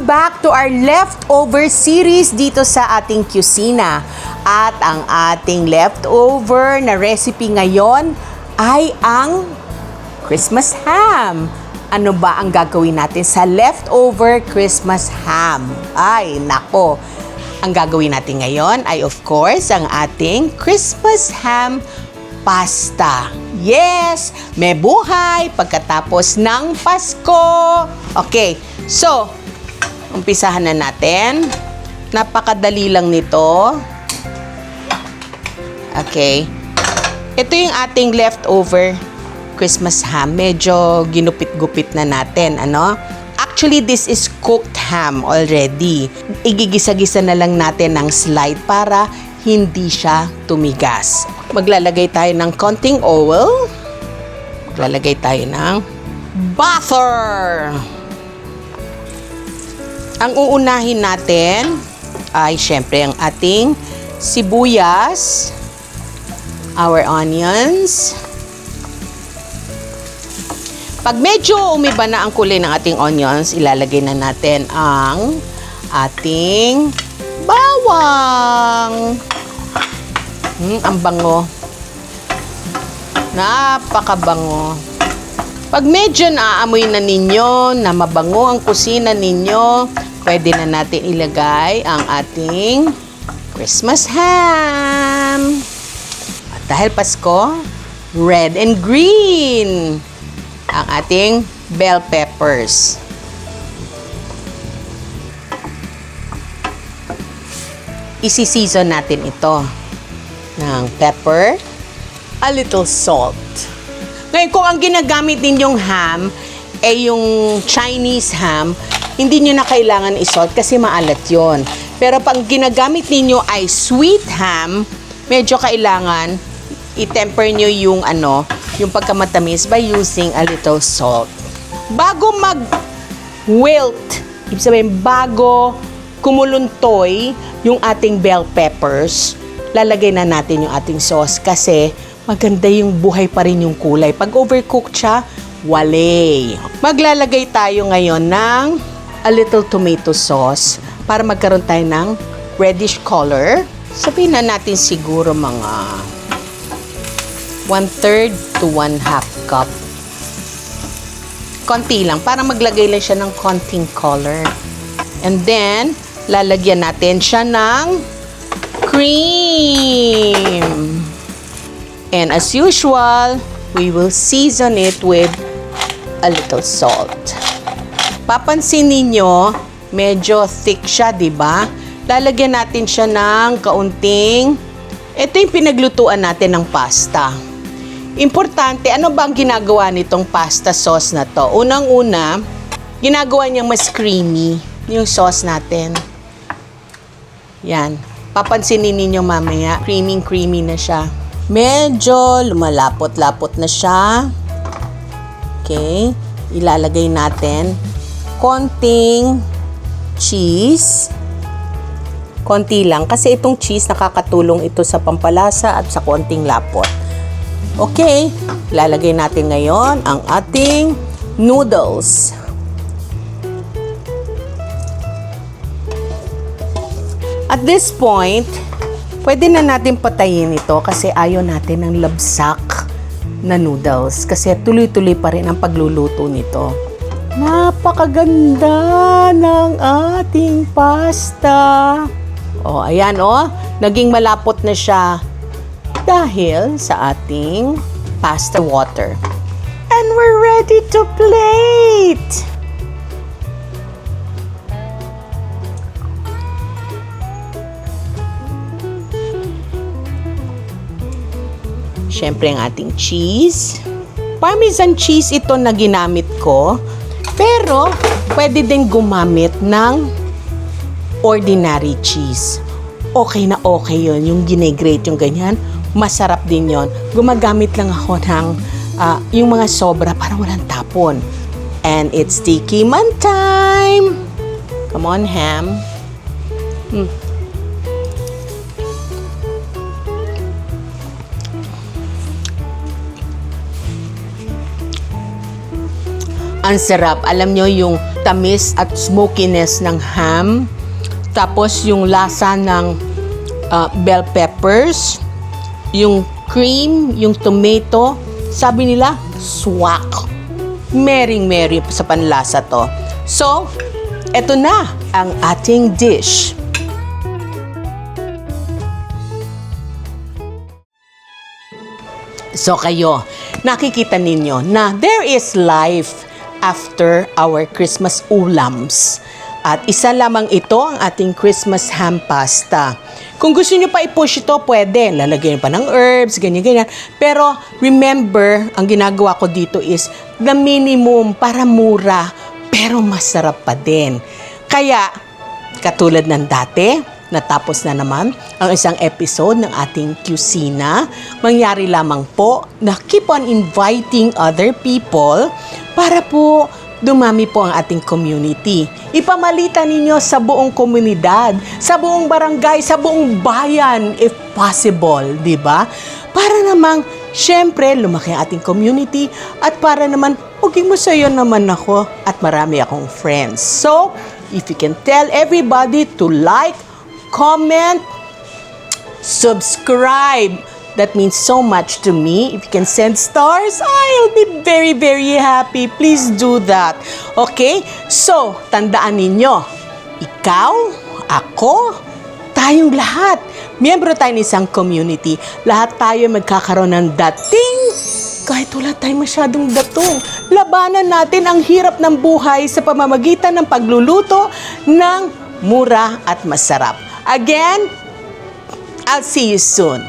Welcome back to our leftover series dito sa ating kusina. At ang ating leftover na recipe ngayon ay ang Christmas ham. Ano ba ang gagawin natin sa leftover Christmas ham? Ay, nako. Ang gagawin natin ngayon ay of course ang ating Christmas ham pasta. Yes! May buhay pagkatapos ng Pasko. Okay, so, umpisahan na natin. Napakadali lang nito. Okay. Ito yung ating leftover Christmas ham. Medyo ginupit-gupit na natin, ano? Actually, this is cooked ham already. Igigisa-gisa na lang natin ng slide para hindi siya tumigas. Maglalagay tayo ng konting oil. Maglalagay tayo ng butter. Ang uunahin natin ay syempre ang ating sibuyas, our onions. Pag medyo umiba na ang kulay ng ating onions, ilalagay na natin ang ating bawang. Ang bango. Napakabango. Pag medyo naaamoy na ninyo, na mabango ang kusina ninyo, pwede na natin ilagay ang ating Christmas ham. At dahil Pasko, red and green ang ating bell peppers. Isi-season natin ito ng pepper, a little salt. Ngayon, kung ang ginagamit ninyong ham ay yung Chinese ham, hindi nyo na kailangan i-salt kasi maalat yon. Pero pag ginagamit ninyo ay sweet ham, medyo kailangan i-temper nyo yung yung pagkamatamis by using a little salt. Bago mag-wilt, ibig sabihin, bago kumuluntoy yung ating bell peppers, lalagay na natin yung ating sauce kasi maganda yung buhay pa rin yung kulay. Pag overcooked siya, wale. Maglalagay tayo ngayon ng a little tomato sauce para magkaroon tayo ng reddish color. Sabihin na natin siguro mga 1/3 to 1/2 cup. Konti lang, para maglagay lang siya ng konting color. And then, lalagyan natin siya ng cream. And as usual, we will season it with a little salt. Papansin ninyo, medyo thick siya, di ba? Lalagyan natin siya ng kaunting. Ito yung pinaglutuan natin ng pasta. Importante, ano ba ang ginagawa nitong pasta sauce na to? Unang-una, ginagawa niyang mas creamy yung sauce natin. Yan. Papansinin ninyo mamaya, creamy na siya. Medyo lumalapot-lapot na siya. Okay. Ilalagay natin konting cheese. Konti lang. Kasi itong cheese nakakatulong ito sa pampalasa at sa konting lapot. Okay. Ilalagay natin ngayon ang ating noodles. At this point, pwede na natin patayin ito kasi ayaw natin ng labsak na noodles. Kasi tuloy-tuloy pa rin ang pagluluto nito. Napakaganda ng ating pasta. O, ayan o. Naging malapot na siya dahil sa ating pasta water. And we're ready to plate! Siyempre ang ating cheese. Parmesan cheese ito na ginamit ko. Pero, pwede din gumamit ng ordinary cheese. Okay na okay yun. Yung gine-grate, yung ganyan. Masarap din yon. Gumagamit lang ako ng yung mga sobra para walang tapon. And it's Tiki Man time! Come on, ham. Ang sarap. Alam nyo yung tamis at smokiness ng ham. Tapos yung lasa ng bell peppers, yung cream, yung tomato. Sabi nila, swak. Mering-meri sa panlasa to. So, eto na ang ating dish. So kayo, nakikita ninyo na there is life after our Christmas ulams. At isa lamang ito ang ating Christmas ham pasta. Kung gusto nyo pa i-push ito, pwede. Lalagyan pa ng herbs, ganyan-ganyan. Pero remember, ang ginagawa ko dito is the minimum para mura, pero masarap pa din. Kaya, katulad ng dati, natapos na naman ang isang episode ng ating Kusina. Mangyari lamang po na keep on inviting other people para po dumami po ang ating community. Ipamalitan ninyo sa buong komunidad, sa buong barangay, sa buong bayan, if possible, di ba? Para namang, syempre, lumaki ang ating community at para naman, maging masaya naman ako at marami akong friends. So, if you can tell everybody to like, comment, subscribe. That means so much to me. If you can send stars, I'll be very, very happy. Please do that. Okay? So, tandaan ninyo, ikaw, ako, tayong lahat, miyembro tayo ng isang community. Lahat tayo magkakaroon ng dating, kahit wala tayong masyadong datong. Labanan natin ang hirap ng buhay sa pamamagitan ng pagluluto ng mura at masarap. Again, I'll see you soon.